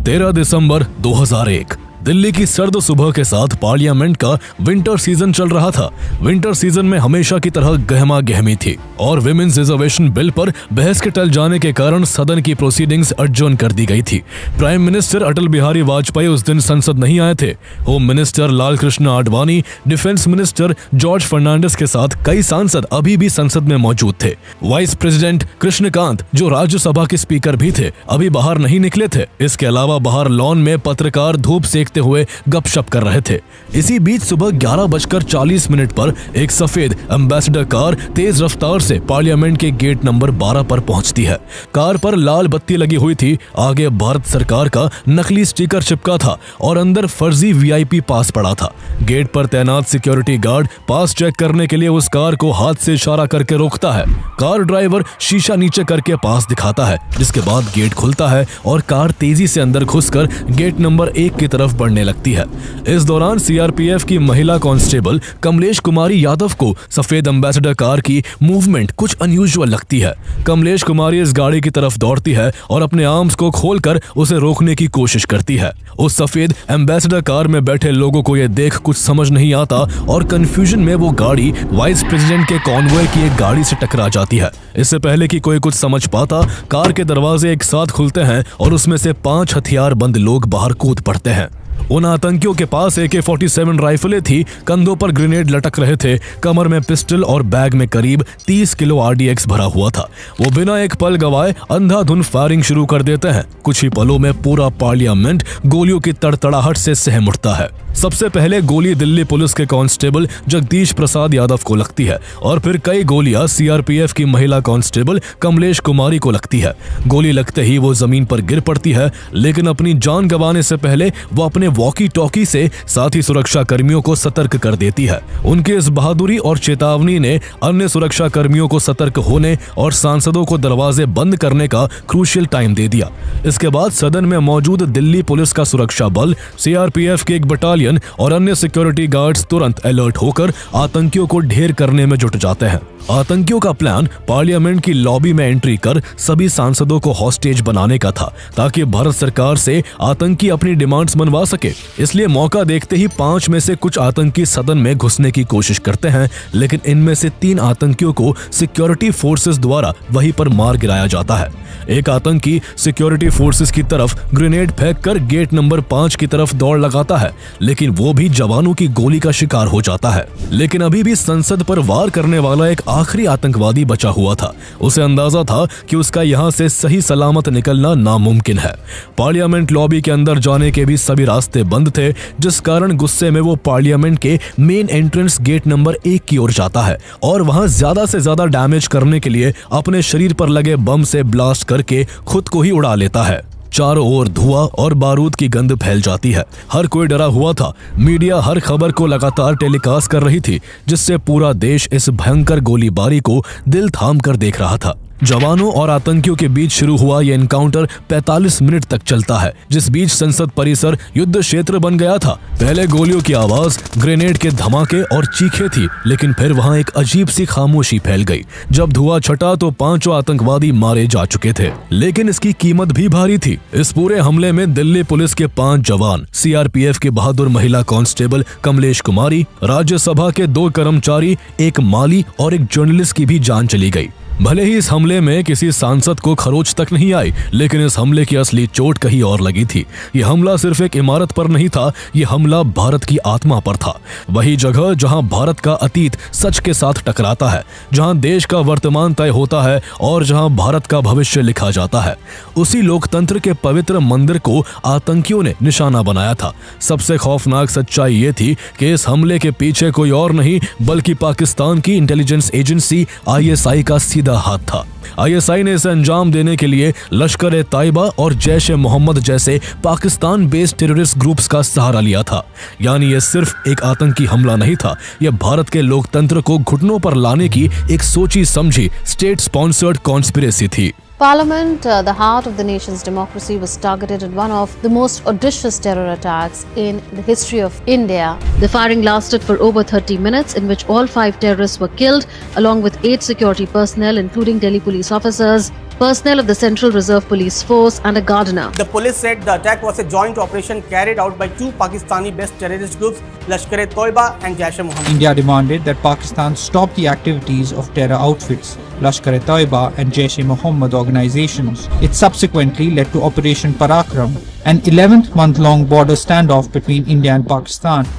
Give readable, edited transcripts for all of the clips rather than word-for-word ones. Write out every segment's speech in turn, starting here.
13 दिसंबर 2001 दिल्ली की सर्द सुबह के साथ पार्लियामेंट का विंटर सीजन चल रहा था। विंटर सीजन में हमेशा की तरह गहमा गहमी थी और विमेन्स रिजर्वेशन बिल पर बहस के टल जाने के कारण सदन की प्रोसीडिंग्स अडजर्न कर दी गई थी। प्राइम मिनिस्टर अटल बिहारी वाजपेयी उस दिन संसद नहीं आए थे। Home minister Lal Krishna Advani, defence minister George Fernandes के साथ कई सांसद अभी भी संसद में मौजूद थे। वाइस प्रेसिडेंट कृष्णकांत, जो राज्यसभा के स्पीकर भी थे, अभी बाहर नहीं निकले थे। इसके अलावा बाहर लॉन में पत्रकार धूप सेकते हुए गपशप कर रहे थे। इसी बीच सुबह 11:40 पर एक सफेद एम्बेसडर कार तेज रफ्तार से पार्लियामेंट के गेट नंबर 12 पर पहुंचती है। कार पर लाल बत्ती लगी हुई थी, आगे भारत सरकार का नकली स्टिकर चिपका था और अंदर फर्जी वीआईपी पास पड़ा था। गेट पर तैनात सिक्योरिटी गार्ड पास चेक करने के लिए उस कार को हाथ से इशारा करके रोकता है। कार ड्राइवर शीशा नीचे करके पास दिखाता है, जिसके बाद गेट खुलता है और कार तेजी से अंदर घुसकर गेट नंबर 1 की तरफ बढ़ने लगती है। इस दौरान सीआरपीएफ की महिला कांस्टेबल कमलेश कुमारी यादव को सफेद एम्बेसडर कार की मूवमेंट कुछ अनयूजुअल लगती है। कमलेश कुमारी इस गाड़ी की तरफ दौड़ती है और अपने आर्म्स को खोलकर उसे रोकने की कोशिश करती है। उस सफेद एम्बेसडर कार में बैठे लोगों को यह देख कुछ समझ नहीं आता और कंफ्यूजन में वो गाड़ी वाइस प्रेसिडेंट के कॉन्वॉय की एक गाड़ी से टकरा जाती है। इससे पहले कि कोई कुछ समझ पाता, कार के दरवाजे एक साथ खुलते हैं और उसमें से 5 हथियारबंद लोग बाहर कूद पड़ते हैं। उन आतंकियों के पास AK-47 राइफलें थी, कंधों पर ग्रेनेड लटक रहे थे, कमर में पिस्टल और बैग में करीब 30 किलो RDX भरा हुआ था। वो बिना एक पल गवाए अंधाधुंध फायरिंग शुरू कर देते हैं। कुछ ही पलों में पूरा पार्लियामेंट गोलियों की तड़तड़ाहट से सहम उठता है। सबसे पहले गोली दिल्ली पुलिस के कांस्टेबल जगदीश प्रसाद यादव को लगती है और फिर कई गोलियां सीआरपीएफ की महिला कांस्टेबल कमलेश कुमारी को लगती है। गोली लगते ही वो जमीन पर गिर पड़ती है, लेकिन अपनी जान गंवाने से पहले वो अपने वॉकी टॉकी से साथी सुरक्षा कर्मियों को सतर्क कर देती है। उनके इस बहादुरी और चेतावनी ने अन्य सुरक्षा कर्मियों को सतर्क होने और सांसदों को दरवाजे बंद करने का क्रूशियल टाइम दे दिया। इसके बाद सदन में मौजूद दिल्ली पुलिस का सुरक्षा बल, सीआरपीएफ की एक बटालियन और अन्य सिक्योरिटी गार्ड्स तुरंत अलर्ट होकर आतंकियों को ढेर करने में जुट जाते हैं। आतंकियों का प्लान पार्लियामेंट की लॉबी में एंट्री कर सभी सांसदों को हॉस्टेज बनाने का था, ताकि भारत सरकार से आतंकी अपनी डिमांड्स मनवा सके। इसलिए मौका देखते ही 5 में से कुछ आतंकी सदन में घुसने की कोशिश करते हैं, लेकिन इनमें से 3 आतंकियों को सिक्योरिटी फोर्सेस द्वारा वहीं पर मार गिराया जाता है। एक आतंकी सिक्योरिटी फोर्सेस की तरफ ग्रेनेड फेंककर गेट नंबर 5 की तरफ दौड़ लगाता है, लेकिन वो भी जवानों की गोली का शिकार हो जाता है। लेकिन अभी भी संसद पर वार करने वाला एक आखिरी आतंकवादी बचा हुआ था। उसे अंदाजा था कि उसका यहां से सही सलामत निकलना नामुमकिन है। पार्लियामेंट लॉबी के अंदर जाने के भी सभी रास्ते बंद थे, जिस कारण गुस्से में वो पार्लियामेंट के मेन एंट्रेंस गेट नंबर 1 की ओर जाता है और वहां ज्यादा से ज्यादा डैमेज करने के लिए अपने शरीर पर लगे बम से ब्लास्ट करके खुद को ही उड़ा लेता है। चारों ओर धुआं और बारूद की गंध फैल जाती है। हर कोई डरा हुआ था। मीडिया हर खबर को लगातार टेलीकास्ट कर रही थी, जिससे पूरा देश इस भयंकर गोलीबारी को दिल थाम कर देख रहा था। जवानों और आतंकियों के बीच शुरू हुआ यह एनकाउंटर 45 मिनट तक चलता है, जिस बीच संसद परिसर युद्ध क्षेत्र बन गया था। पहले गोलियों की आवाज, ग्रेनेड के धमाके और चीखें थी, लेकिन फिर वहां एक अजीब सी खामोशी फैल गई। जब धुआं छटा तो 5 आतंकवादी मारे जा चुके थे, लेकिन इसकी कीमत भी भारी थी। इस पूरे हमले में दिल्ली पुलिस के 5 जवान, सीआरपीएफ की बहादुर महिला कांस्टेबल कमलेश कुमारी, राज्यसभा के 2 कर्मचारी, एक माली और एक जर्नलिस्ट की भी जान चली गई। भले ही इस हमले में किसी सांसद को खरोच तक नहीं आई, लेकिन इस हमले की असली चोट कहीं और लगी थी। यह हमला सिर्फ एक इमारत पर नहीं था, यह हमला भारत की आत्मा पर था। वही जगह जहां भारत का अतीत सच के साथ टकराता है, जहां देश का वर्तमान तय होता है और जहां भारत का भविष्य लिखा जाता है। उसी लोकतंत्र के पवित्र मंदिर को आतंकियों ने निशाना बनाया था। सबसे खौफनाक सच्चाई ये थी कि इस हमले के पीछे कोई और नहीं बल्कि पाकिस्तान की इंटेलिजेंस एजेंसी ISI का सीधा हाथ था। ISI ने इसे अंजाम देने के लिए लश्कर-ए-तैयबा और जैश-ए-मोहम्मद जैसे पाकिस्तान बेस्ड टेररिस्ट ग्रुप्स का सहारा लिया था। यानी यह सिर्फ एक आतंकी हमला नहीं था, यह भारत के लोकतंत्र को घुटनों पर लाने की एक सोची समझी स्टेट स्पॉन्सर्ड कॉन्स्पिरेसी थी। Parliament, the heart of the nation's democracy, was targeted in one of the most audacious terror attacks in the history of India. The firing lasted for over 30 minutes, in which all 5 terrorists were killed, along with 8 security personnel, including Delhi police officers. personnel of the Central Reserve Police Force and a gardener. The police said the attack was a joint operation carried out by two Pakistani-based terrorist groups, Lashkar-e-Toiba and Jaish-e-Mohammed. India demanded that Pakistan stop the activities of terror outfits, Lashkar-e-Toiba and Jaish-e-Mohammed organizations. It subsequently led to Operation Parakram, an 11-month-long border standoff between India and Pakistan.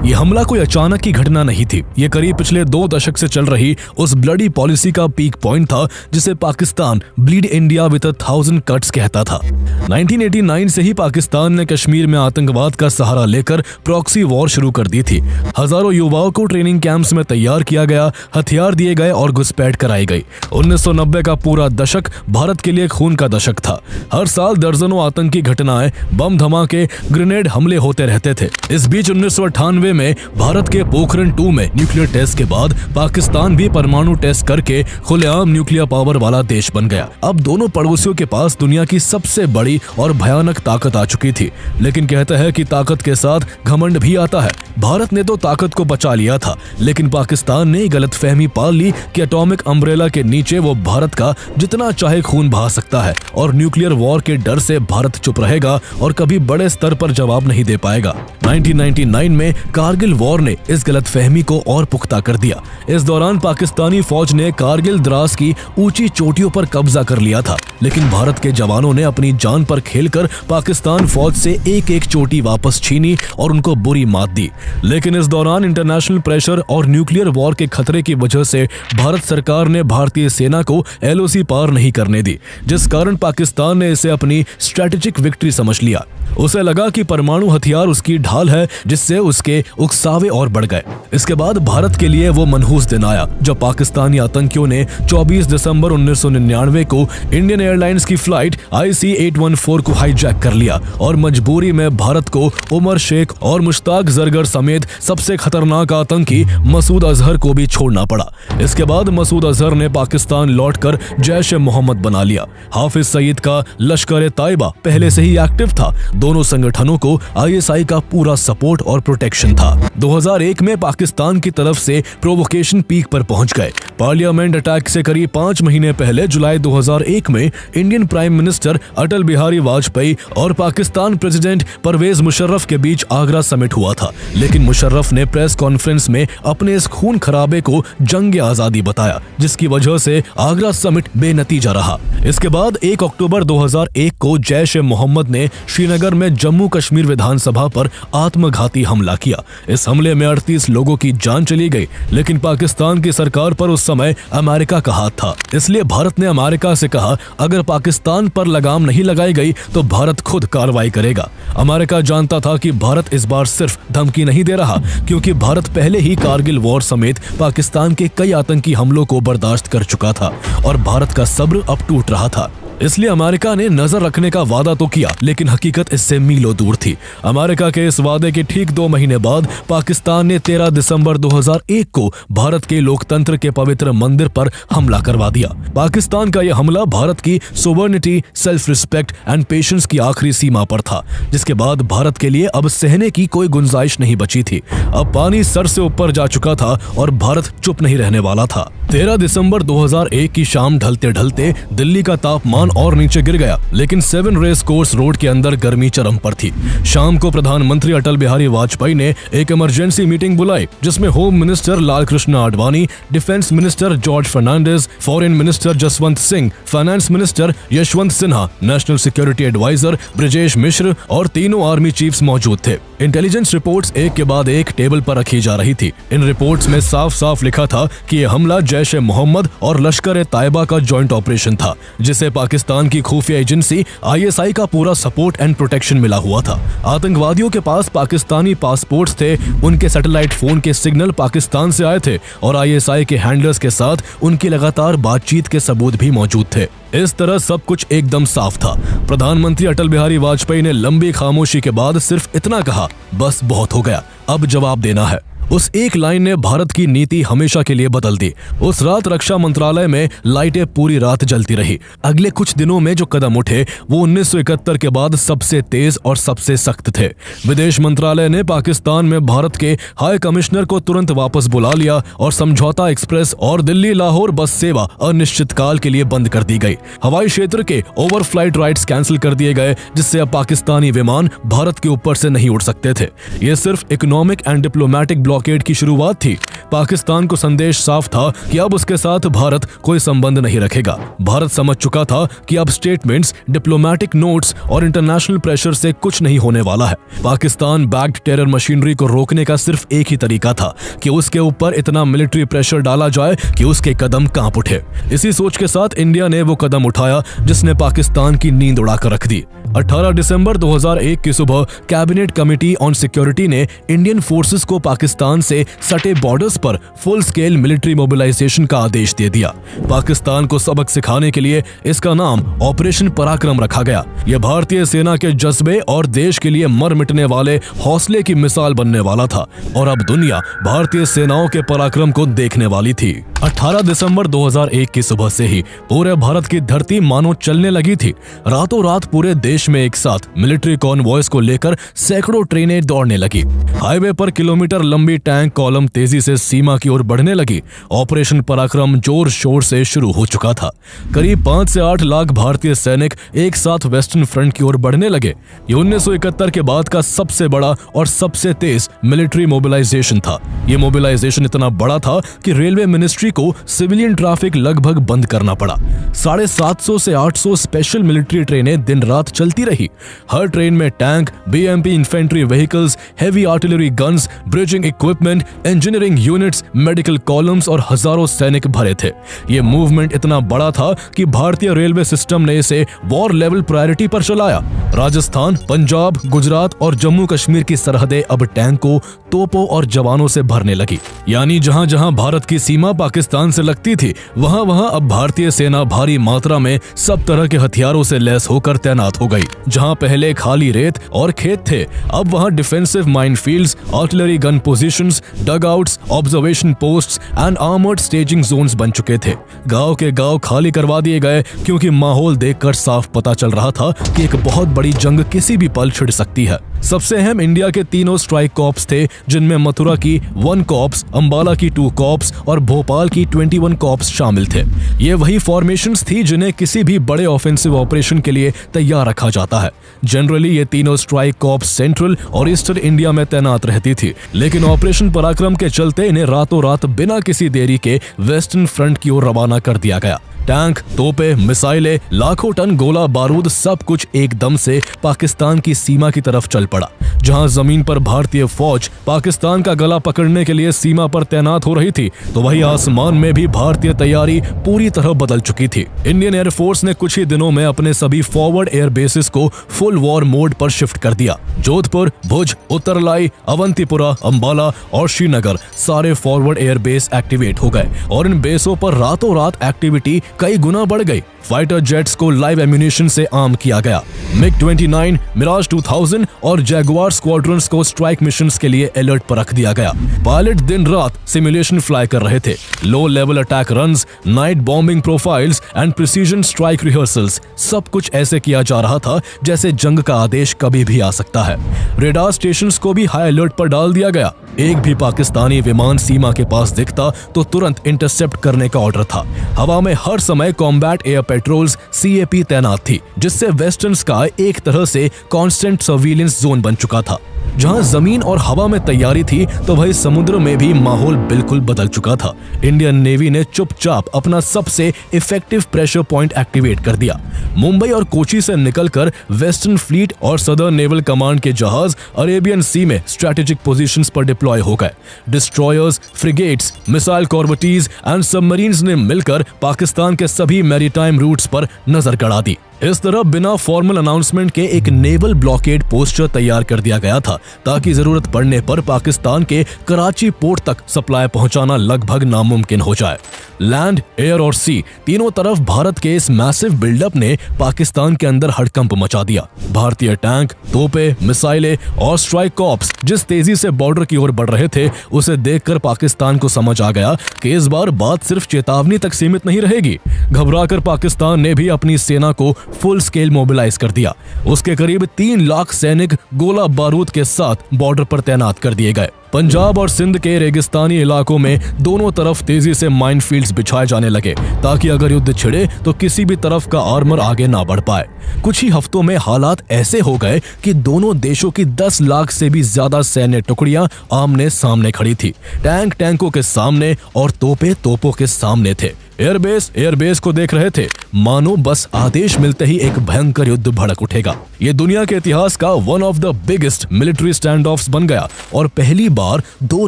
ये हमला कोई अचानक की घटना नहीं थी। ये करीब पिछले 2 दशक से चल रही उस ब्लडी पॉलिसी का पीक पॉइंट था जिसे Pakistan bleed India with 1000 cuts कहता था। 1989 से ही पाकिस्तान ने कश्मीर में आतंकवाद का सहारा लेकर प्रॉक्सी वॉर शुरू कर दी थी। हजारों युवाओं को ट्रेनिंग कैंप्स में तैयार किया गया, हथियार दिए गए और घुसपैठ कराई गई। 1990 का पूरा दशक भारत के लिए खून का दशक था। हर साल दर्जनों आतंकी घटनाएं, बम धमाके, ग्रेनेड हमले होते रहते थे। इस बीच 1998 में भारत के पोखरण 2 में न्यूक्लियर टेस्ट के बाद पाकिस्तान भी परमाणु टेस्ट करके खुलेआम न्यूक्लियर पावर वाला देश बन गया। अब दोनों पड़ोसियों के पास दुनिया की सबसे बड़ी और भयानक ताकत आ चुकी थी। लेकिन कहते हैं कि ताकत के साथ घमंड भी आता है। भारत ने तो ताकत को बचा लिया था, लेकिन पाकिस्तान ने गलतफहमी पाल ली कि एटॉमिक अम्ब्रेला के नीचे वो भारत का जितना चाहे खून बहा सकता है और न्यूक्लियर वॉर के डर से भारत चुप रहेगा और कभी बड़े स्तर पर जवाब नहीं दे पाएगा। 1999 में कारगिल वॉर ने इस गलतफहमी को और पुख्ता कर दिया। इस दौरान पाकिस्तानी फौज ने कारगिल द्रास की ऊंची चोटियों पर कब्जा कर लिया था, लेकिन भारत के जवानों ने अपनी जान पर खेलकर पाकिस्तान फौज से एक एक चोटी वापस छीनी और उनको बुरी मात दी। लेकिन इस दौरान इंटरनेशनल प्रेशर और न्यूक्लियर वॉर के खतरे की वजह से भारत सरकार ने भारतीय सेना को LOC पार नहीं करने दी, जिस कारण पाकिस्तान ने इसे अपनी स्ट्रेटेजिक विक्ट्री समझ लिया। उसे लगा कि परमाणु हथियार उसकी ढाल है, जिससे उसके उकसावे और बढ़ गए। इसके बाद भारत के लिए वो मनहूस दिन आया जब पाकिस्तानी आतंकियों ने 24 दिसंबर 1999 को इंडियन एयरलाइंस की फ्लाइट IC-814 को हाईजैक कर लिया और मजबूरी में भारत को उमर शेख और मुश्ताक जरगर समेत सबसे खतरनाक आतंकी मसूद अजहर को भी छोड़ना पड़ा। इसके बाद मसूद अजहर ने पाकिस्तान लौटकर जैश-ए-मोहम्मद बना लिया। हाफिज सईद का लश्कर-ए-ताइबा पहले से ही एक्टिव था। दोनों संगठनों को ISI का पूरा सपोर्ट और प्रोटेक्शन था। 2001 में पाकिस्तान की तरफ से प्रोवोकेशन पीक पर पहुंच गए। पार्लियामेंट अटैक से करीब 5 महीने पहले जुलाई 2001 में Indian prime minister Atal Bihari Vajpayee और पाकिस्तान प्रेसिडेंट परवेज मुशर्रफ के बीच आगरा समिट हुआ था, लेकिन मुशर्रफ ने प्रेस कॉन्फ्रेंस में अपने इस खून खराबे को जंग आजादी बताया, जिसकी वजह से आगरा समिट बेनतीजा रहा। इसके बाद 1 अक्टूबर 2001 को जैश-ए-मोहम्मद ने श्रीनगर में जम्मू कश्मीर विधानसभा पर आत्मघाती हमला किया। इस हमले में 38 लोगों की जान चली गई, लेकिन पाकिस्तान की सरकार पर उस समय अमेरिका का हाथ था। इसलिए भारत ने अमेरिका से कहा, अगर पाकिस्तान पर लगाम नहीं लगाई गई तो भारत खुद कार्रवाई करेगा। अमेरिका जानता था कि भारत इस बार सिर्फ धमकी नहीं दे रहा, क्योंकि भारत पहले ही कारगिल वॉर समेत पाकिस्तान के कई आतंकी हमलों को बर्दाश्त कर चुका था और भारत का सब्र अब टूट रहा था। इसलिए अमेरिका ने नजर रखने का वादा तो किया, लेकिन हकीकत इससे मीलों दूर थी। अमेरिका के इस वादे के ठीक 2 महीने बाद पाकिस्तान ने 13 दिसंबर 2001 को भारत के लोकतंत्र के पवित्र मंदिर पर हमला करवा दिया। पाकिस्तान का यह हमला भारत की sovereignty, self respect and patience की आखिरी सीमा पर था, जिसके बाद भारत के लिए अब सहने की कोई गुंजाइश नहीं बची थी। अब पानी सर से ऊपर जा चुका था और भारत चुप नहीं रहने वाला था। 13 दिसंबर 2001 की शाम ढलते ढलते दिल्ली का तापमान और नीचे गिर गया, लेकिन 7 रेस कोर्स रोड के अंदर गर्मी चरम पर थी। शाम को प्रधानमंत्री अटल बिहारी वाजपेयी ने एक इमरजेंसी मीटिंग बुलाई, जिसमें home minister Lal Krishna Advani, defence minister George Fernandes, foreign minister Jaswant Singh, finance minister Yashwant Sinha, national security adviser Brajesh Mishra और तीनों आर्मी चीफ्स मौजूद थे। इंटेलिजेंस रिपोर्ट्स एक के बाद एक टेबल पर रखी जा रही थी। इन रिपोर्ट्स में साफ साफ लिखा था कि यह हमला जैश-ए-मोहम्मद और लश्कर-ए-ताइबा का जॉइंट ऑपरेशन था, जिसे पाकिस्तान की खुफिया एजेंसी ISI का पूरा सपोर्ट एंड प्रोटेक्शन मिला हुआ था। आतंकवादियों के पास पाकिस्तानी पासपोर्ट्स थे, उनके सैटेलाइट फोन के सिग्नल पाकिस्तान से आए थे और ISI के हैंडलर्स के साथ उनकी लगातार बातचीत के सबूत भी मौजूद थे। इस तरह सब कुछ एकदम साफ था। प्रधानमंत्री अटल बिहारी वाजपेयी ने लंबी खामोशी के बाद सिर्फ इतना कहा, बस बहुत हो गया, अब जवाब देना है। उस एक लाइन ने भारत की नीति हमेशा के लिए बदल दी। उस रात रक्षा मंत्रालय में लाइटें पूरी रात जलती रही। अगले कुछ दिनों में जो कदम उठे वो 1971 के बाद सबसे तेज और सबसे सख्त थे। विदेश मंत्रालय ने पाकिस्तान में भारत के हाई कमिश्नर को तुरंत वापस बुला लिया और समझौता एक्सप्रेस और दिल्ली लाहौर बस सेवा अनिश्चित काल के लिए बंद कर दी गई। हवाई क्षेत्र के ओवरफ्लाइट राइट्स कैंसिल कर दिए गए, जिससे अब पाकिस्तानी विमान भारत के ऊपर से नहीं उड़ सकते थे। ये सिर्फ इकोनॉमिक एंड डिप्लोमेटिक ब्लॉकेड की शुरुआत थी। पाकिस्तान को संदेश साफ था कि अब उसके साथ भारत कोई संबंध नहीं रखेगा। भारत समझ चुका था कि अब स्टेटमेंट्स, डिप्लोमेटिक नोट्स और इंटरनेशनल प्रेशर से कुछ नहीं होने वाला है। पाकिस्तान बैक्ड टेरर मशीनरी को रोकने का सिर्फ एक ही तरीका था कि उसके ऊपर इतना मिलिट्री प्रेशर डाला जाए कि उसके कदम कांप उठे। इसी सोच के साथ इंडिया ने वो कदम उठाया जिसने पाकिस्तान की नींद उड़ाकर रख दी। 18 दिसंबर 2001 की सुबह कैबिनेट कमेटी ऑन सिक्योरिटी ने इंडियन फोर्सेस को पाकिस्तान से सटे बॉर्डर्स पर फुल स्केल मिलिट्री मोबिलाइजेशन का आदेश दे दिया। पाकिस्तान को सबक सिखाने के लिए इसका नाम ऑपरेशन पराक्रम रखा गया। यह भारतीय सेना के जज्बे और देश के लिए मर मिटने वाले हौसले की मिसाल बनने वाला था और अब दुनिया भारतीय सेनाओं के पराक्रम को देखने वाली थी। 18 दिसंबर 2001 की सुबह से ही पूरे भारत की धरती मानो चलने लगी थी। रातों रात पूरे देश में एक साथ मिलिट्री कॉन्वॉयज को लेकर सैकड़ों ट्रेनें दौड़ने लगी। हाईवे पर किलोमीटर लंबी टैंक कॉलम तेजी से सीमा की ओर बढ़ने लगी। ऑपरेशन पराक्रम जोर शोर से शुरू हो चुका था। करीब 5 से 8 लाख भारतीय सैनिक एक साथ वेस्टर्न फ्रंट की ओर बढ़ने लगे। ये 1971 के बाद का सबसे बड़ा और सबसे तेज मिलिट्री मोबिलाइजेशन था। ये मोबिलाइजेशन इतना बड़ा था कि रेलवे मिनिस्ट्री को सिविलियन ट्रैफिक लगभग बंद करना पड़ा। 750 से 800 स्पेशल मिलिट्री ट्रेनें दिन रात चलती रही। हर ट्रेन में tank, BMP infantry vehicles, heavy artillery guns, bridging equipment, engineering units, medical columns और हजारों सैनिक भरे थे। ये मूवमेंट इतना बड़ा था कि भारतीय रेलवे सिस्टम ने इसे वॉर लेवल प्रायोरिटी पर चलाया। राजस्थान, पंजाब, गुजरात और जम्मू कश्मीर की सरहदें अब टैंकों, तोपों और जवानों से भरने लगी। यानी जहां जहां भारत की सीमा पाकिस्तान से लगती थी, वहां वहां अब भारतीय सेना भारी मात्रा में सब तरह के हथियारों से लैस होकर तैनात हो गई। जहां पहले खाली रेत और खेत थे, अब वहां defensive minefields, artillery gun positions, dugouts, observation posts and armoured staging zones बन चुके थे। गांव के गांव खाली करवा दिए गए क्योंकि माहौल देखकर साफ पता चल रहा था कि एक बहुत बड़ी जंग किसी भी पल छिड़ सकती है। सबसे अहम इंडिया के तीनों स्ट्राइक कॉर्प्स थे, जिनमें मथुरा की 1 कॉर्प्स, अंबाला की 2 कॉर्प्स और भोपाल की 21 कॉर्प्स शामिल थे। ये वही फॉर्मेशंस थी जिन्हें किसी भी बड़े ऑफेंसिव ऑपरेशन के लिए तैयार रखा जाता है। जनरली ये तीनों स्ट्राइक कॉर्प्स सेंट्रल और ईस्टर्न इंडिया में तैनात रहती थी, लेकिन ऑपरेशन पराक्रम के चलते इन्हें रातों रात बिना किसी देरी के वेस्टर्न फ्रंट की ओर रवाना कर दिया गया। टैंक, तोपे, मिसाइलें, लाखों टन गोला बारूद, सब कुछ एकदम से पाकिस्तान की सीमा की तरफ चल पड़ा। जहां जमीन पर भारतीय फौज पाकिस्तान का गला पकड़ने के लिए सीमा पर तैनात हो रही थी, तो वही आसमान में भी भारतीय तैयारी पूरी तरह बदल चुकी थी। इंडियन एयरफोर्स ने कुछ ही दिनों में अपने सभी फॉरवर्ड एयर बेसिस को फुल वॉर मोड पर शिफ्ट कर दिया। जोधपुर, भुज, उत्तरलाई, अवंतीपुरा, अंबाला और श्रीनगर सारे फॉरवर्ड एयर बेस एक्टिवेट हो गए और इन बेसों पर रातों रात एक्टिविटी कई गुना बढ़ गई। फाइटर जेट्स को लाइव एम्यूनिशन से आर्म किया गया। MiG-29, मिराज 2000 और जैगुआर स्क्वाड्रंस को स्ट्राइक मिशंस के लिए अलर्ट पर रख दिया गया। पायलट दिन रात सिमुलेशन फ्लाई कर रहे थे। Low level attack runs, night bombing profiles and precision strike rehearsals, सब कुछ ऐसे किया जा रहा था जैसे जंग का आदेश कभी भी आ सकता है। रेडार स्टेशंस को भी हाई अलर्ट पर डाल दिया गया। एक भी पाकिस्तानी विमान सीमा के पास दिखता तो तुरंत इंटरसेप्ट करने का ऑर्डर था। हवा में हर समय कॉम्बैट एयर पेट्रोल्स CAP तैनात थी, जिससे वेस्टर्न स्काई एक तरह से कांस्टेंट सर्विलेंस जोन बन चुका था। जहां जमीन और हवा में तैयारी थी, तो वही समुद्र में भी माहौल बिल्कुल बदल चुका था। इंडियन नेवी ने चुपचाप अपना सबसे इफेक्टिव प्रेशर पॉइंट एक्टिवेट कर दिया। मुंबई और कोची से निकलकर वेस्टर्न फ्लीट और सदर्न नेवल कमांड के जहाज अरेबियन सी में स्ट्रेटेजिक पोजीशंस पर डिप्लॉय हो गए। Destroyers, frigates, missile corvettes and submarines ने मिलकर पाकिस्तान के सभी मैरीटाइम रूट्स पर नजर गड़ा दी। इस तरह बिना फॉर्मल अनाउंसमेंट के एक नेवल ब्लॉकेड पोस्टर तैयार कर दिया गया था ताकि जरूरत पड़ने पर पाकिस्तान के कराची पोर्ट तक सप्लाई पहुंचाना लगभग नामुमकिन हो जाए। लैंड, एयर और सी तीनों तरफ भारत के इस मैसिव बिल्डअप ने पाकिस्तान के अंदर हड़कंप मचा दिया। भारतीय टैंक, तोपे, मिसाइलें और स्ट्राइक कॉर्प्स जिस तेजी से बॉर्डर की ओर बढ़ रहे थे, उसे देखकर पाकिस्तान को समझ आ गया कि इस बार बात सिर्फ चेतावनी तक सीमित नहीं रहेगी। घबराकर पाकिस्तान ने भी अपनी सेना को फुल स्केल मोबिलाइज कर दिया। उसके करीब 3 लाख सैनिक गोला बारूद के साथ बॉर्डर पर तैनात कर दिए गए। पंजाब और सिंध के रेगिस्तानी इलाकों में दोनों तरफ तेजी से माइनफील्ड्स बिछाए जाने लगे ताकि अगर युद्ध छिड़े तो किसी भी तरफ का आर्मर आगे ना बढ़ पाए। कुछ ही हफ्तों में हालात ऐसे हो गए कि दोनों देशों की 10 लाख से भी ज्यादा सैन्य टुकड़ियां आमने सामने खड़ी थी। टैंक टैंकों के सामने और तोपे तोपों के सामने थे। एयरबेस को देख रहे थे, मानो बस आदेश मिलते ही एक भयंकर युद्ध भड़क उठेगा। ये दुनिया के इतिहास का one of the biggest military stand offs बन गया और पहली बार 2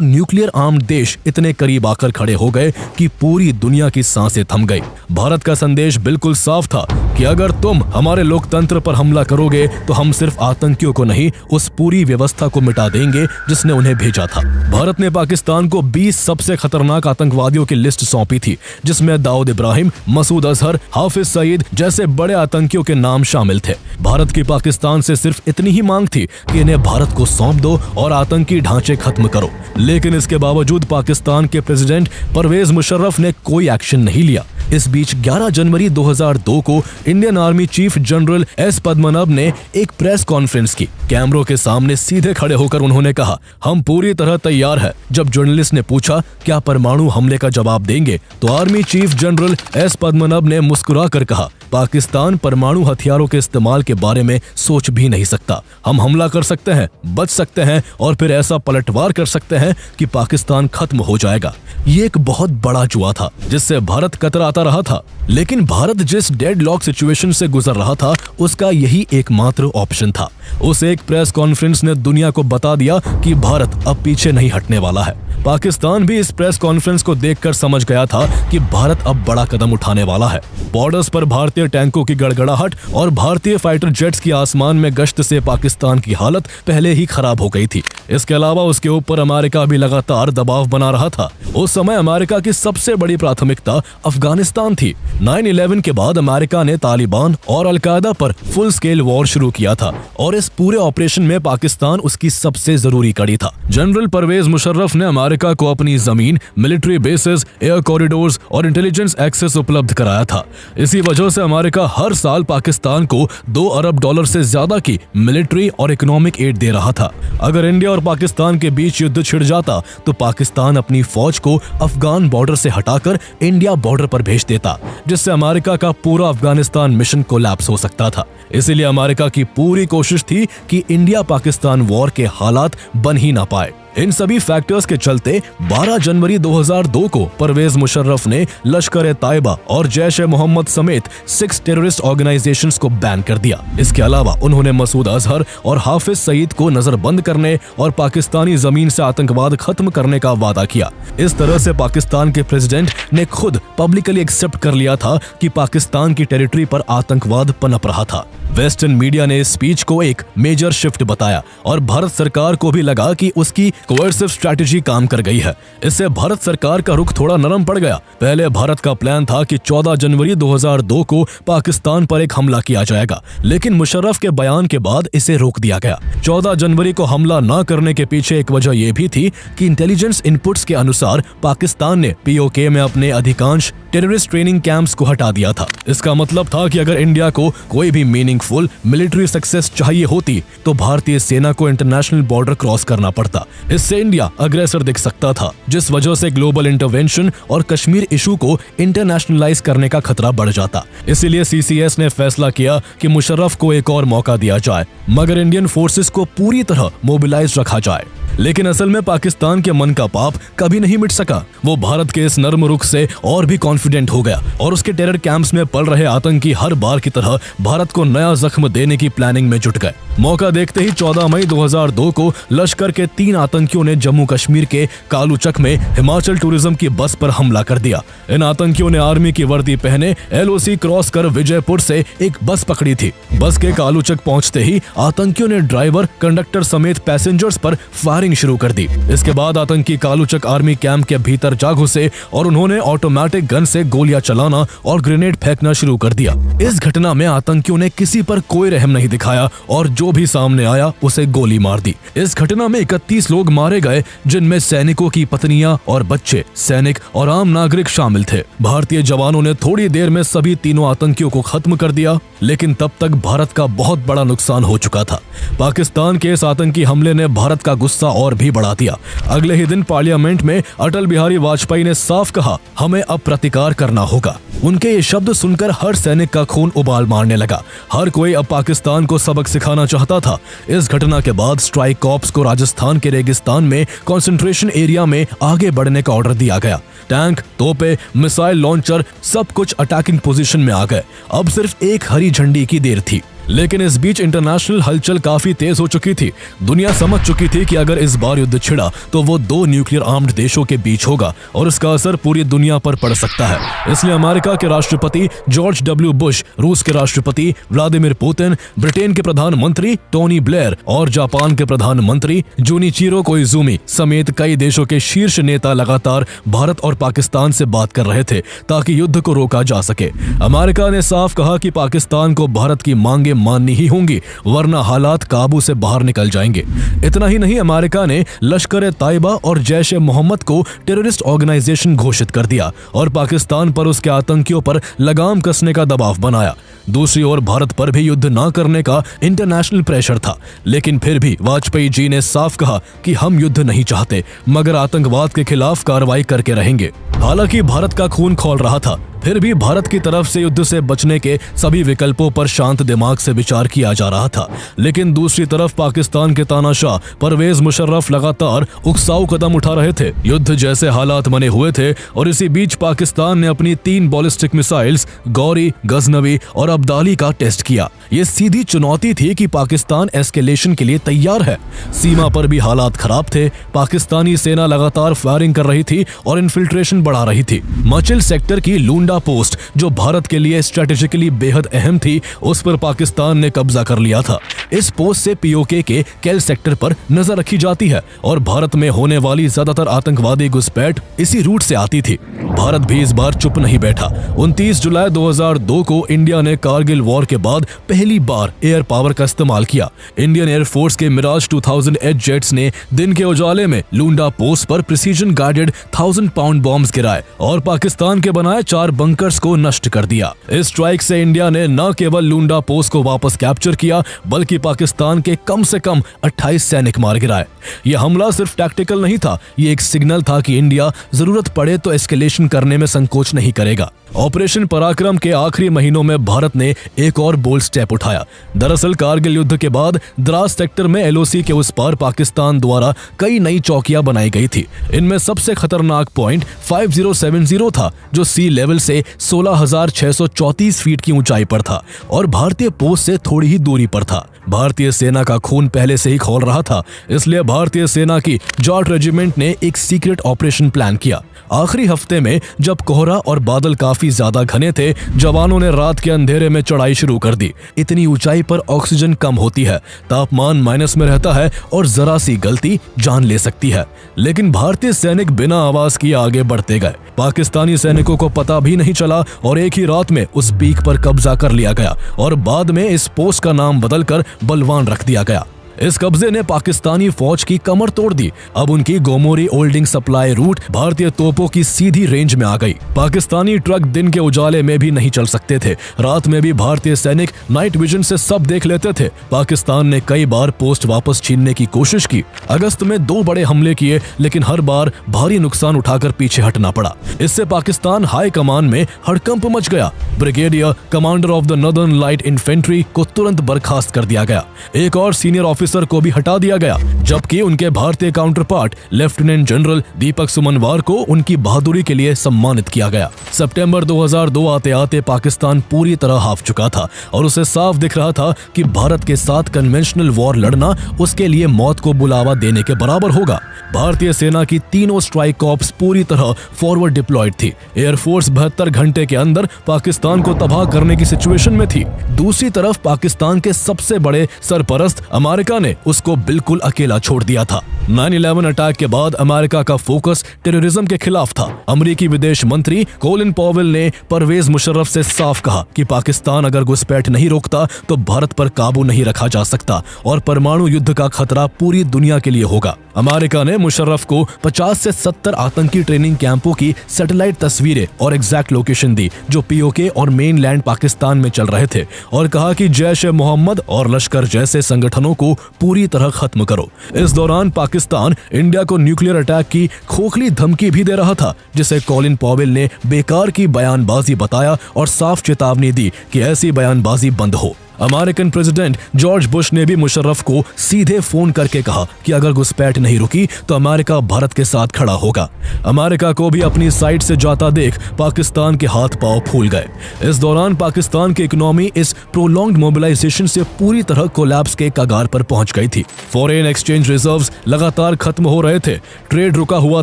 न्यूक्लियर आर्म्ड देश इतने करीब आकर खड़े हो गए कि पूरी दुनिया की सांसें थम गई। भारत का संदेश बिल्कुल साफ था कि अगर तुम हमारे लोकतंत्र पर हमला करोगे तो हम सिर्फ आतंकियों को नहीं, उस पूरी व्यवस्था को मिटा देंगे जिसने उन्हें भेजा था। भारत ने पाकिस्तान को 20 सबसे खतरनाक आतंकवादियों की लिस्ट सौंपी थी, जिसमें दाऊद इब्राहिम, मसूद अजहर, हाफिज सईद जैसे बड़े आतंकियों के नाम शामिल थे। भारत की पाकिस्तान से सिर्फ इतनी ही मांग थी कि इन्हें भारत को सौंप दो और आतंकी ढांचे खत्म करो। लेकिन इसके बावजूद पाकिस्तान के प्रेसिडेंट परवेज मुशर्रफ ने कोई एक्शन नहीं लिया। इस बीच 11 जनवरी 2002 को Indian army chief general S Padmanabh ने एक प्रेस कॉन्फ्रेंस की। कैमरों के सामने सीधे खड़े होकर उन्होंने कहा, हम पूरी तरह तैयार हैं। जब जर्नलिस्ट ने पूछा क्या परमाणु हमले का जवाब देंगे, तो army chief general S Padmanabh ने मुस्कुरा कर कहा, पाकिस्तान परमाणु हथियारों के इस्तेमाल के बारे में सोच भी नहीं सकता। हम हमला कर सकते हैं, बच सकते हैं और फिर ऐसा पलटवार कर सकते हैं कि पाकिस्तान खत्म हो जाएगा। ये एक बहुत बड़ा जुआ था जिससे भारत कतराता रहा था, लेकिन भारत जिस डेडलॉक सिचुएशन से गुजर रहा था उसका यही एकमात्र ऑप्शन था। उस एक प्रेस कॉन्फ्रेंस ने दुनिया को बता दिया कि भारत अब पीछे नहीं हटने वाला है। पाकिस्तान भी इस प्रेस कॉन्फ्रेंस को देखकर समझ गया था कि भारत अब बड़ा कदम उठाने वाला है। बॉर्डर्स पर भारतीय टैंकों की गड़गड़ाहट और भारतीय फाइटर जेट्स की आसमान में गश्त से पाकिस्तान की हालत पहले ही खराब हो गई थी। इसके अलावा उसके ऊपर अमेरिका भी लगातार दबाव बना रहा था। उस समय अमेरिका की सबसे बड़ी प्राथमिकता अफगानिस्तान थी। 9/11 के बाद अमेरिका ने तालिबान और अलकायदा पर फुल स्केल वॉर शुरू किया था और इस पूरे ऑपरेशन में पाकिस्तान उसकी सबसे जरूरी कड़ी था। जनरल परवेज मुशर्रफ ने अमेरिका को अपनी जमीन, मिलिट्री बेसेस, एयर कॉरिडोर्स और इंटेलिजेंस एक्सेस उपलब्ध कराया था। इसी वजह से अमेरिका हर साल पाकिस्तान को $2 अरब से ज्यादा की मिलिट्री और इकोनॉमिक एड दे रहा था। अगर इंडिया और पाकिस्तान के बीच युद्ध छिड़ जाता तो पाकिस्तान अपनी फौज को अफगान बॉर्डर से हटाकर इंडिया बॉर्डर पर भेज देता, जिससे अमेरिका का पूरा अफगानिस्तान मिशन कोलैप्स हो सकता था। इसीलिए अमेरिका की पूरी कोशिश थी कि इंडिया पाकिस्तान वॉर के हालात बन ही ना पाए। इन सभी फैक्टर्स के चलते 12 जनवरी 2002 को परवेज मुशर्रफ ने लश्कर-ए-तैयबा और जैश-ए-मोहम्मद समेत 6 टेररिस्ट ऑर्गेनाइजेशंस को बैन कर दिया। इसके अलावा उन्होंने मसूद अजहर और हाफिज सईद को नजरबंद करने और पाकिस्तानी जमीन से आतंकवाद खत्म करने का वादा किया। इस तरह से पाकिस्तान के प्रेसिडेंट ने खुद पब्लिकली एक्सेप्ट कर लिया था कि पाकिस्तान की टेरिटरी पर आतंकवाद पनप रहा था। वेस्टर्न मीडिया ने इस स्पीच को एक मेजर शिफ्ट बताया और भारत सरकार को भी लगा कि उसकी कोएर्सिव स्ट्रैटेजी काम कर गई है। इससे भारत सरकार का रुख थोड़ा नरम पड़ गया। पहले भारत का प्लान था कि 14 जनवरी 2002 को पाकिस्तान पर एक हमला किया जाएगा, लेकिन मुशर्रफ के बयान के बाद इसे रोक दिया गया। 14 जनवरी को हमला न करने के पीछे एक वजह यह भी थी कि इंटेलिजेंस इनपुट्स के अनुसार पाकिस्तान ने POK में अपने अधिकांश टेररिस्ट ट्रेनिंग कैंप्स को हटा दिया था। इसका मतलब था कि अगर इंडिया को कोई भी मीनिंगफुल मिलिट्री सक्सेस चाहिए होती तो भारतीय सेना को इंटरनेशनल बॉर्डर क्रॉस करना पड़ता। इससे इंडिया अग्रेसर दिख सकता था, जिस वजह से ग्लोबल इंटरवेंशन और कश्मीर इशू को इंटरनेशनलाइज करने का खतरा बढ़ जाता। इसीलिए CCS ने फैसला किया कि मुशर्रफ को एक और मौका दिया जाए, मगर इंडियन फोर्सेस को पूरी तरह मोबिलाइज रखा जाए। लेकिन असल में पाकिस्तान के मन का पाप कभी नहीं मिट सका। वो भारत के इस नर्म रुख से और भी कॉन्फिडेंट हो गया और उसके टेरर कैंप्स में पल रहे आतंकी हर बार की तरह भारत को नया जख्म देने की प्लानिंग में जुट गए। मौका देखते ही 14 मई 2002 को लश्कर के 3 आतंकियों ने जम्मू कश्मीर के कालूचक में हिमाचल टूरिज्म की बस पर हमला कर दिया। इन आतंकियों ने आर्मी की वर्दी पहने LOC क्रॉस कर विजयपुर से एक बस पकड़ी थी। बस के कालूचक पहुंचते ही आतंकियों ने ड्राइवर, कंडक्टर समेत पैसेंजर्स पर फायरिंग शुरू कर दी। इसके बाद आतंकी कालूचक आर्मी कैंप के भीतर जा घुसे और उन्होंने ऑटोमेटिक गन से गोलियां चलाना और ग्रेनेड फेंकना शुरू कर दिया। इस घटना में आतंकियों ने किसी पर कोई रहम नहीं दिखाया और जो भी सामने आया उसे गोली मार दी। इस घटना में 31 लोग मारे गए, जिनमें सैनिकों की पत्नियां और बच्चे, सैनिक और आम नागरिक शामिल थे। भारतीय जवानों ने थोड़ी देर में सभी तीनों आतंकियों को खत्म कर दिया, लेकिन तब तक भारत का बहुत बड़ा नुकसान हो चुका था। पाकिस्तान के इस आतंकी हमले ने भारत का गुस्सा और भी बढ़ा दिया। अगले ही दिन पार्लियामेंट में अटल बिहारी वाजपेयी ने साफ कहा, हमें अब प्रतिकार करना होगा। उनके ये शब्द सुनकर हर सैनिक का खून उबाल मारने लगा। हर कोई अब पाकिस्तान को सबक सिखाना चाहता था। इस घटना के बाद स्ट्राइक कॉर्प्स को राजस्थान के रेगिस्तान में कंसंट्रेशन एरिया में आगे बढ़ने का ऑर्डर दिया गया। टैंक, तोपे, मिसाइल लॉन्चर सब कुछ अटैकिंग पोजीशन में आ गए। अब सिर्फ एक हरी झंडी की देर थी। लेकिन इस बीच इंटरनेशनल हलचल काफी तेज हो चुकी थी। दुनिया समझ चुकी थी कि अगर इस बार युद्ध छिड़ा तो वो 2 न्यूक्लियर आर्म्ड देशों के बीच होगा और इसका असर पूरी दुनिया पर पड़ सकता है। इसलिए अमेरिका के राष्ट्रपति जॉर्ज W. बुश, रूस के राष्ट्रपति व्लादिमीर पुतिन, ब्रिटेन के प्रधानमंत्री टोनी ब्लेयर और जापान के प्रधानमंत्री जुनिचिरो कोइजुमी समेत कई देशों के शीर्ष नेता लगातार भारत और पाकिस्तान से बात कर रहे थे ताकि युद्ध को रोका जा सके। अमेरिका ने साफ कहा कि पाकिस्तान को भारत की मांगे माननी ही होंगी, वरना हालात काबू से बाहर निकल जाएंगे। इतना ही नहीं, अमेरिका ने लश्कर-ए-तैयबा और जैश-ए-मोहम्मद को टेररिस्ट ऑर्गेनाइजेशन घोषित कर दिया और पाकिस्तान पर उसके आतंकियों पर लगाम कसने का दबाव बनाया। दूसरी ओर भारत पर भी युद्ध न करने का इंटरनेशनल प्रेशर था, लेकिन फिर भी वाजपेयी जी ने साफ कहा कि हम युद्ध नहीं चाहते, मगर आतंकवाद के खिलाफ कार्रवाई करके रहेंगे। हालांकि भारत का खून खौल रहा था, फिर भी भारत की तरफ से युद्ध से बचने के सभी विकल्पों पर शांत दिमाग से विचार किया जा रहा था। लेकिन दूसरी तरफ पाकिस्तान के तानाशाह परवेज मुशर्रफ लगातार उकसाऊ कदम उठा रहे थे। युद्ध जैसे हालात बने हुए थे और इसी बीच पाकिस्तान ने अपनी 3 बैलिस्टिक मिसाइल्स गौरी, गजनवी और अब्दाली का टेस्ट किया। ये सीधी चुनौती थी कि पाकिस्तान एस्केलेशन के लिए तैयार है। सीमा पर भी हालात खराब थे। पाकिस्तानी सेना लगातार फायरिंग कर रही थी और इन्फिल्ट्रेशन बढ़ा रही थी। मचिल सेक्टर की लूंडा पोस्ट, जो भारत के लिए स्ट्रेटेजिकली बेहद अहम थी, उस पर पाकिस्तान ने कब्जा कर लिया था। इस पोस्ट से POK के केल सेक्टर पर नजर रखी जाती है और भारत में होने वाली ज्यादातर आतंकवादी घुसपैठ इसी रूट से आती थी। भारत भी इस बार चुप नहीं बैठा। 29 जुलाई 2002 को इंडिया ने कारगिल वॉर के बाद पहली बार एयर पावर का इस्तेमाल किया। इंडियन एयरफोर्स के मिराज 2000H जेट्स ने दिन के उजाले में लूंडा पोस्ट पर प्रिसीजन गाइडेड 1000 पाउंड बॉम्ब्स गिराए और पाकिस्तान के बनाए 4 बंकर्स को नष्ट कर दिया। इस स्ट्राइक से इंडिया ने न केवल लूंडा पोस्ट को वापस कैप्चर किया, बल्कि पाकिस्तान के कम से कम 28 सैनिक मार गिराए। यह हमला सिर्फ टैक्टिकल नहीं था, ये एक सिग्नल था कि इंडिया जरूरत पड़े तो एस्केलेशन करने में संकोच नहीं करेगा। ऑपरेशन पराक्रम के आखिरी महीनों में भारत ने एक और बोल्ड स्टेप उठाया। दरअसल कारगिल युद्ध के बाद द्रास सेक्टर में LOC के उस पार पाकिस्तान द्वारा कई नई चौकियां बनाई गई थी। इनमें सबसे खतरनाक पॉइंट 5070 था, जो सी लेवल से 16,634 फीट की ऊंचाई पर था और भारतीय पोस्ट से थोड़ी ही दूरी पर था। भारतीय सेना का खून पहले से ही खौल रहा था, इसलिए भारतीय सेना की जाट रेजिमेंट ने एक सीक्रेट ऑपरेशन प्लान किया। आखिरी हफ्ते में जब कोहरा और बादल काफी ज्यादा घने थे, जवानों ने रात के अंधेरे में चढ़ाई शुरू कर दी। इतनी ऊंचाई पर ऑक्सीजन कम होती है, तापमान माइनस में रहता है और जरा सी गलती जान ले सकती है। लेकिन भारतीय सैनिक बिना आवाज किए आगे बढ़ते गए। पाकिस्तानी सैनिकों को पता भी नहीं चला और एक ही रात में उस पीक पर कब्जा कर लिया गया और बाद में इस पोस्ट का नाम बदलकर बलवान रख दिया गया। इस कब्जे ने पाकिस्तानी फौज की कमर तोड़ दी। अब उनकी गोमोरी ओल्डिंग सप्लाई रूट भारतीय तोपों की सीधी रेंज में आ गई। पाकिस्तानी ट्रक दिन के उजाले में भी नहीं चल सकते थे। रात में भी भारतीय सैनिक नाइट विजन से सब देख लेते थे। पाकिस्तान ने कई बार पोस्ट वापस छीनने की कोशिश की। अगस्त में 2 बड़े हमले किए, लेकिन हर बार भारी नुकसान उठाकर पीछे हटना पड़ा। इससे पाकिस्तान हाई कमान में हड़कंप मच गया। Brigadier commander of the northern light infantry को तुरंत बर्खास्त कर दिया गया। एक और सीनियर ऑफिसर ऑफिसर को भी हटा दिया गया, जबकि उनके भारतीय काउंटर पार्ट लेफ्टिनेंट जनरल दीपक सुमनवार को उनकी बहादुरी के लिए सम्मानित किया गया। सितंबर 2002 आते आते पाकिस्तान पूरी तरह हाफ चुका था और उसे साफ दिख रहा था कि भारत के साथ कन्वेंशनल वॉर लड़ना उसके लिए मौत को बुलावा देने के बराबर होगा। भारतीय सेना की तीनों स्ट्राइक कॉर्प्स पूरी तरह फॉरवर्ड डिप्लॉयड थी। एयरफोर्स 72 घंटे के अंदर पाकिस्तान को तबाह करने की सिचुएशन में थी। दूसरी तरफ पाकिस्तान के सबसे बड़े सरपरस्त अमेरिका ने उसको बिल्कुल अकेला छोड़ दिया था। 9/11 अटैक के बाद अमेरिका का फोकस टेररिज्म के खिलाफ था। अमेरिकी विदेश मंत्री कोलिन पॉवेल ने परवेज मुशर्रफ से साफ कहा कि पाकिस्तान अगर घुसपैठ नहीं रोकता तो भारत पर काबू नहीं रखा जा सकता और परमाणु युद्ध का खतरा पूरी दुनिया के लिए होगा। अमेरिका ने मुशर्रफ को 50 से 70 आतंकी ट्रेनिंग कैंपों की सैटेलाइट तस्वीरें और एग्जैक्ट लोकेशन दी जो पीओके और मेनलैंड पाकिस्तान में चल रहे थे और कहा कि जैश ए मोहम्मद और लश्कर जैसे संगठनों को पूरी तरह खत्म करो। इस दौरान पाकिस्तान इंडिया को न्यूक्लियर अटैक की खोखली धमकी भी दे रहा था, जिसे कॉलिन पॉवेल ने बेकार की बयानबाजी बताया और साफ चेतावनी दी कि ऐसी बयानबाजी बंद हो। अमेरिकन प्रेसिडेंट जॉर्ज बुश ने भी मुशर्रफ को सीधे फोन करके कहा कि अगर घुसपैठ नहीं रुकी तो अमेरिका भारत के साथ खड़ा होगा। अमेरिका को भी अपनी साइड से जाता देख पाकिस्तान के हाथ पांव फूल गए। इस दौरान पाकिस्तान की इकोनॉमी इस प्रोलॉन्ग्ड मोबिलाइजेशन से पूरी तरह कोलैप्स के कगार पर पहुंच गई थी। फॉरेन एक्सचेंज रिजर्व्स लगातार खत्म हो रहे थे, ट्रेड रुका हुआ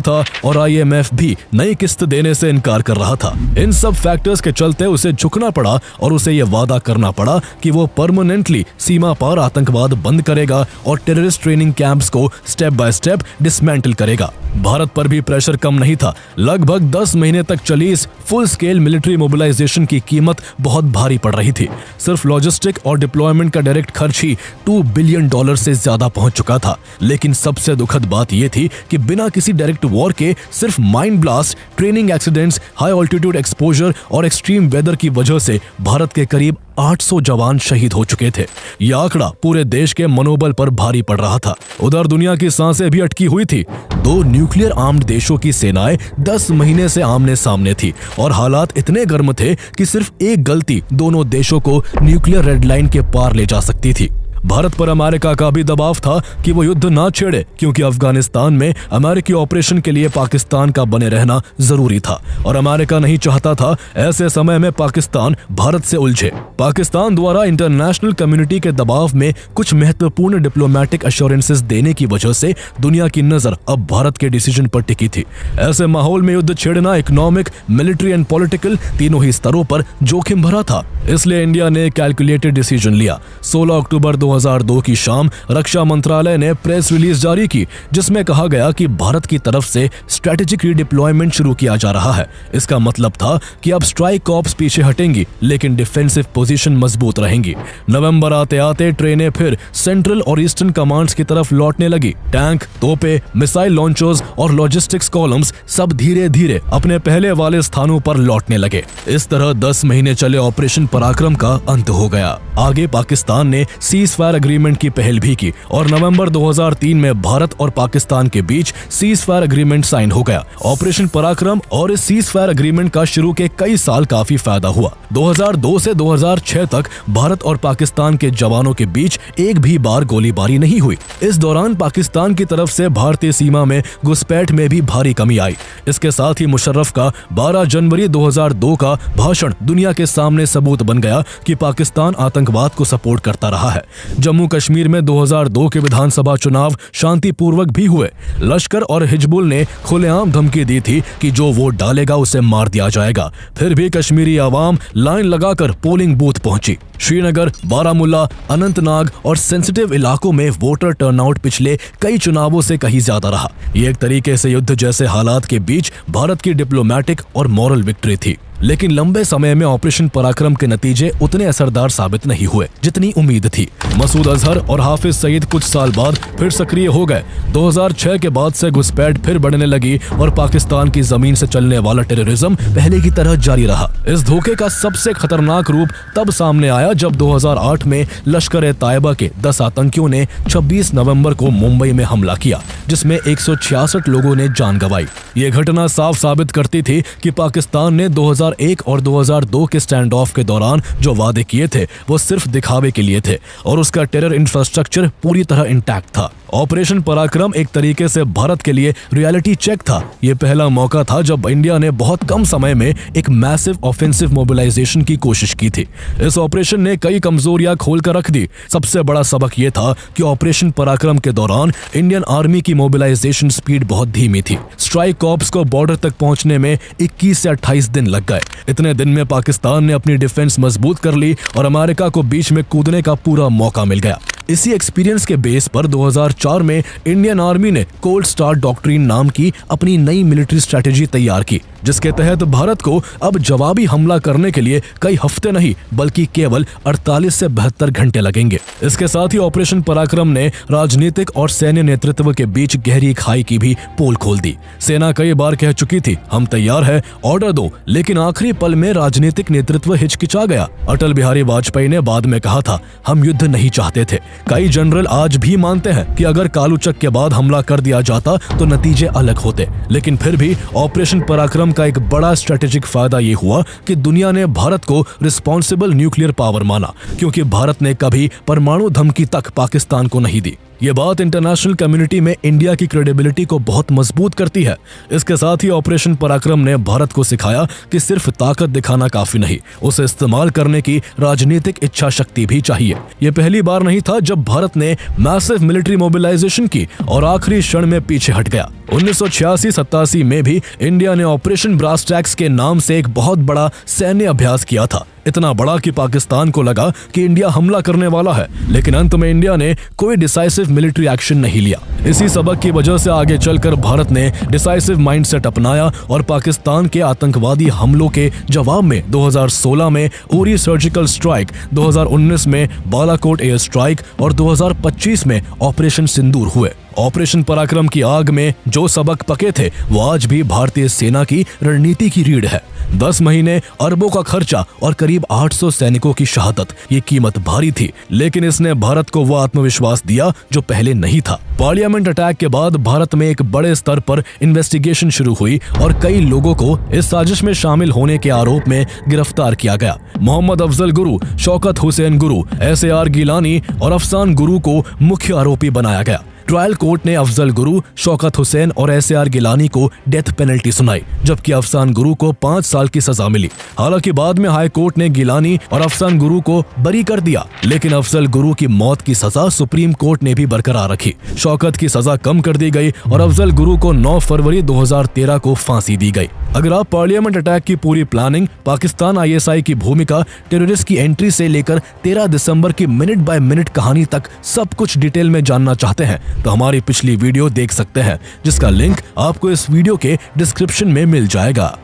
था और IMF भी नई किस्त देने से इनकार कर रहा था। इन सब फैक्टर्स के चलते उसे झुकना पड़ा और उसे यह वादा करना पड़ा कि वो परमानेंटली सीमा पार आतंकवाद बंद करेगा और टेररिस्ट ट्रेनिंग कैंप्स को स्टेप बाय स्टेप डिसमेंटल करेगा। भारत पर भी प्रेशर कम नहीं था। लगभग 10 महीने तक चली इस फुल स्केल मिलिट्री मोबिलाइजेशन की कीमत बहुत भारी पड़ रही थी। सिर्फ लॉजिस्टिक और डिप्लॉयमेंट का डायरेक्ट खर्च ही $2 बिलियन से ज्यादा पहुंच चुका था। लेकिन सबसे दुखद बात यह थी कि बिना किसी डायरेक्ट वॉर के सिर्फ mine blast, training accidents, high altitude exposure और एक्सट्रीम वेदर की वजह से भारत के करीब 800 जवान शहीद हो चुके थे। यह आंकड़ा पूरे देश के मनोबल पर भारी पड़ रहा था। उधर दुनिया की सांसें भी अटकी हुई थी। दो न्यूक्लियर आर्म्ड देशों की सेनाएं 10 महीने से आमने सामने थी और हालात इतने गर्म थे कि सिर्फ एक गलती दोनों देशों को न्यूक्लियर रेड लाइन के पार ले जा सकती थी। भारत पर अमेरिका का भी दबाव था कि वो युद्ध ना छेड़े, क्योंकि अफगानिस्तान में अमेरिकी ऑपरेशन के लिए पाकिस्तान का बने रहना जरूरी था और अमेरिका नहीं चाहता था ऐसे समय में पाकिस्तान भारत से उलझे। पाकिस्तान द्वारा इंटरनेशनल कम्युनिटी के दबाव में कुछ महत्वपूर्ण डिप्लोमेटिक अश्योरेंसेस देने की वजह से दुनिया की नजर अब भारत के डिसीजन पर टिकी थी। ऐसे माहौल में युद्ध छेड़ना इकोनॉमिक, मिलिट्री एंड पॉलिटिकल तीनों ही स्तरों पर जोखिम भरा था। इसलिए इंडिया ने कैलकुलेटेड डिसीजन लिया। 16 अक्टूबर 2002 की शाम रक्षा मंत्रालय ने प्रेस रिलीज जारी की, जिसमें कहा गया कि भारत की तरफ से स्ट्रेटेजिक रीडिप्लॉयमेंट शुरू किया जा रहा है। इसका मतलब था कि अब स्ट्राइक कॉर्प्स पीछे हटेंगी लेकिन डिफेंसिव पोजीशन मजबूत रहेंगी। नवंबर आते आते ट्रेनें फिर सेंट्रल और ईस्टर्न कमांड्स की तरफ लौटने लगी। टैंक, तोपे, मिसाइल लॉन्चर्स और लॉजिस्टिक्स कॉलम्स सब धीरे धीरे अपने पहले वाले स्थानों पर लौटने लगे। इस तरह 10 महीने चले ऑपरेशन पराक्रम का अंत हो गया। आगे पाकिस्तान ने सीज फायर एग्रीमेंट की पहल भी की और नवंबर 2003 में भारत और पाकिस्तान के बीच सीज फायर एग्रीमेंट साइन हो गया। ऑपरेशन पराक्रम और इस सीज फायर एग्रीमेंट का शुरू के कई साल काफी फायदा हुआ। 2002 से 2006 तक भारत और पाकिस्तान के जवानों के बीच एक भी बार गोलीबारी नहीं हुई। इस दौरान पाकिस्तान की तरफ से भारतीय सीमा में घुसपैठ में भी भारी कमी आई। इसके साथ ही मुशर्रफ का 12 जनवरी 2002 का भाषण दुनिया के सामने सबूत बन गया कि पाकिस्तान आतंकवाद को सपोर्ट करता रहा है। जम्मू कश्मीर में 2002 के विधानसभा चुनाव शांतिपूर्वक भी हुए। लश्कर और हिजबुल ने खुलेआम धमकी दी थी कि जो वोट डालेगा उसे मार दिया जाएगा। फिर भी कश्मीरी आवाम लाइन लगाकर पोलिंग बूथ पहुंची। श्रीनगर, बारामुल्ला, अनंतनाग और सेंसिटिव इलाकों में वोटर टर्नआउट पिछले कई चुनावों से कहीं ज्यादा रहा। ये एक तरीके से युद्ध जैसे हालात के बीच भारत की डिप्लोमेटिक और मॉरल विक्ट्री थी। लेकिन लंबे समय में ऑपरेशन पराक्रम के नतीजे उतने असरदार साबित नहीं हुए जितनी उम्मीद थी। मसूद अजहर और हाफिज सईद कुछ साल बाद फिर सक्रिय हो गए। 2006 के बाद से घुसपैठ फिर बढ़ने लगी और पाकिस्तान की जमीन से चलने वाला टेररिज्म पहले की तरह जारी रहा। इस धोखे का सबसे खतरनाक रूप तब सामने आया जब 2008 में लश्कर-ए-तैयबा के 10 आतंकियों ने 26 नवंबर को मुंबई में हमला किया, जिसमें 166 लोगों ने जान गंवाई। ये घटना साफ साबित करती थी कि पाकिस्तान ने 2003 2001 और 2002 के स्टैंड ऑफ के दौरान जो वादे किए थे वो सिर्फ दिखावे के लिए थे और उसका टेरर इंफ्रास्ट्रक्चर पूरी तरह इंटैक्ट था। ऑपरेशन पराक्रम एक तरीके से भारत के लिए रियलिटी चेक था। ये पहला मौका था जब इंडिया ने बहुत कम समय में एक मैसिव ऑफेंसिव मोबिलाइजेशन की कोशिश की थी। इस ऑपरेशन ने कई कमजोरियां खोल कर रख दी। सबसे बड़ा सबक ये था कि ऑपरेशन पराक्रम के दौरान इंडियन आर्मी की मोबिलाइजेशन स्पीड बहुत धीमी थी। स्ट्राइक कॉर्प्स को बॉर्डर तक पहुंचने में 21 से 28 दिन लग गए। इतने दिन में पाकिस्तान ने अपनी डिफेंस मजबूत कर ली और अमेरिका को बीच में कूदने का पूरा मौका मिल गया। इसी एक्सपीरियंस के बेस पर 2004 में इंडियन आर्मी ने कोल्ड स्टार्ट डॉक्ट्रिन नाम की अपनी नई मिलिट्री स्ट्रेटेजी तैयार की, जिसके तहत भारत को अब जवाबी हमला करने के लिए कई हफ्ते नहीं बल्कि केवल 48 से 72 घंटे लगेंगे। इसके साथ ही ऑपरेशन पराक्रम ने राजनीतिक और सैन्य नेतृत्व के बीच गहरी खाई की भी पोल खोल दी। सेना कई बार कह चुकी थी हम तैयार है, ऑर्डर दो, लेकिन आखिरी पल में राजनीतिक नेतृत्व हिचकिचा गया। अटल बिहारी वाजपेयी ने बाद में कहा था हम युद्ध नहीं चाहते थे। कई जनरल आज भी मानते हैं कि अगर कालूचक के बाद हमला कर दिया जाता तो नतीजे अलग होते, लेकिन फिर भी ऑपरेशन पराक्रम का एक बड़ा स्ट्रेटेजिक फायदा ये हुआ कि दुनिया ने भारत को रिस्पॉन्सिबल न्यूक्लियर पावर माना, क्योंकि भारत ने कभी परमाणु धमकी तक पाकिस्तान को नहीं दी। ये बात इंटरनेशनल कम्युनिटी में इंडिया की क्रेडिबिलिटी को बहुत मजबूत करती है। इसके साथ ही ऑपरेशन पराक्रम ने भारत को सिखाया कि सिर्फ ताकत दिखाना काफी नहीं, उसे इस्तेमाल करने की राजनीतिक इच्छा शक्ति भी चाहिए। ये पहली बार नहीं था जब भारत ने मैसिव मिलिट्री मोबिलाइजेशन की और आखिरी क्षण में पीछे हट गया। 1986-87 में भी इंडिया ने ऑपरेशन ब्रास टैक्स के नाम से एक बहुत बड़ा सैन्य अभ्यास किया था, इतना बड़ा कि पाकिस्तान को लगा कि इंडिया हमला करने वाला है, लेकिन अंत में इंडिया ने कोई डिसाइसिव मिलिट्री एक्शन नहीं लिया। इसी सबक की वजह से आगे चलकर भारत ने डिसाइसिव माइंडसेट अपनाया और पाकिस्तान के आतंकवादी हमलों के जवाब में 2016 में उरी सर्जिकल स्ट्राइक, 2019 में बालाकोट एयर स्ट्राइक और 2025 में ऑपरेशन सिंदूर हुए। ऑपरेशन पराक्रम की आग में जो सबक पके थे वो आज भी भारतीय सेना की रणनीति की रीढ़ है। 10 महीने, अरबों का खर्चा और करीब 800 सैनिकों की शहादत, ये कीमत भारी थी, लेकिन इसने भारत को वो आत्मविश्वास दिया जो पहले नहीं था। पार्लियामेंट अटैक के बाद भारत में एक बड़े स्तर पर इन्वेस्टिगेशन शुरू हुई और कई लोगों को इस साजिश में शामिल होने के आरोप में गिरफ्तार किया गया। मोहम्मद अफजल गुरु, शौकत हुसैन गुरु, SAR गिलानी और अफसान गुरु को मुख्य आरोपी बनाया गया। ट्रायल कोर्ट ने अफजल गुरु, शौकत हुसैन और SAR गिलानी को डेथ पेनल्टी सुनाई, जबकि अफसान गुरु को 5 साल की सजा मिली। हालांकि बाद में हाई कोर्ट ने गिलानी और अफसान गुरु को बरी कर दिया, लेकिन अफजल गुरु की मौत की सजा सुप्रीम कोर्ट ने भी बरकरार रखी। शौकत की सजा कम कर दी गई और अफजल गुरु को 9 फरवरी 2013 को फांसी दी गई। अगर आप पार्लियामेंट अटैक की पूरी प्लानिंग, पाकिस्तान ISI की भूमिका, टेररिस्ट की एंट्री से लेकर 13 दिसंबर की मिनट बाय मिनट कहानी तक सब कुछ डिटेल में जानना चाहते हैं तो हमारी पिछली वीडियो देख सकते हैं, जिसका लिंक आपको इस वीडियो के डिस्क्रिप्शन में मिल जाएगा।